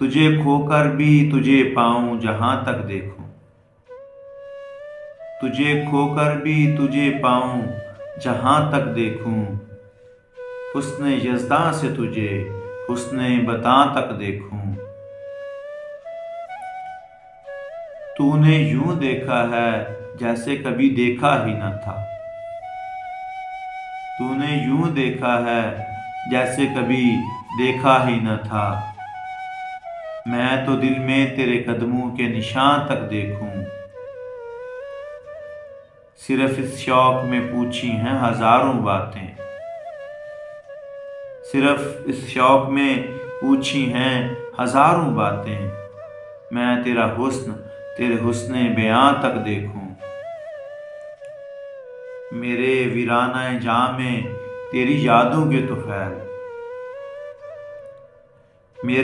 تجھے کھو کر بھی تجھے پاؤں جہاں تک دیکھوں، تجھے کھو کر بھی تجھے پاؤں جہاں تک دیکھوں، حسن یزداں سے تجھے حسن بتاں تک دیکھوں۔ تو نے یوں دیکھا ہے جیسے کبھی دیکھا ہی نہ تھا، تو نے یوں دیکھا ہے جیسے کبھی دیکھا ہی نہ تھا، میں تو دل میں تیرے قدموں کے نشان تک دیکھوں۔ صرف اس شوق میں پوچھی ہیں ہزاروں باتیں، صرف اس شوق میں پوچھی ہیں ہزاروں باتیں، میں تیرا حسن تیرے حسن بیاں تک دیکھوں۔ میرے ویرانہ جاں میں تیری یادوں کے طفیل،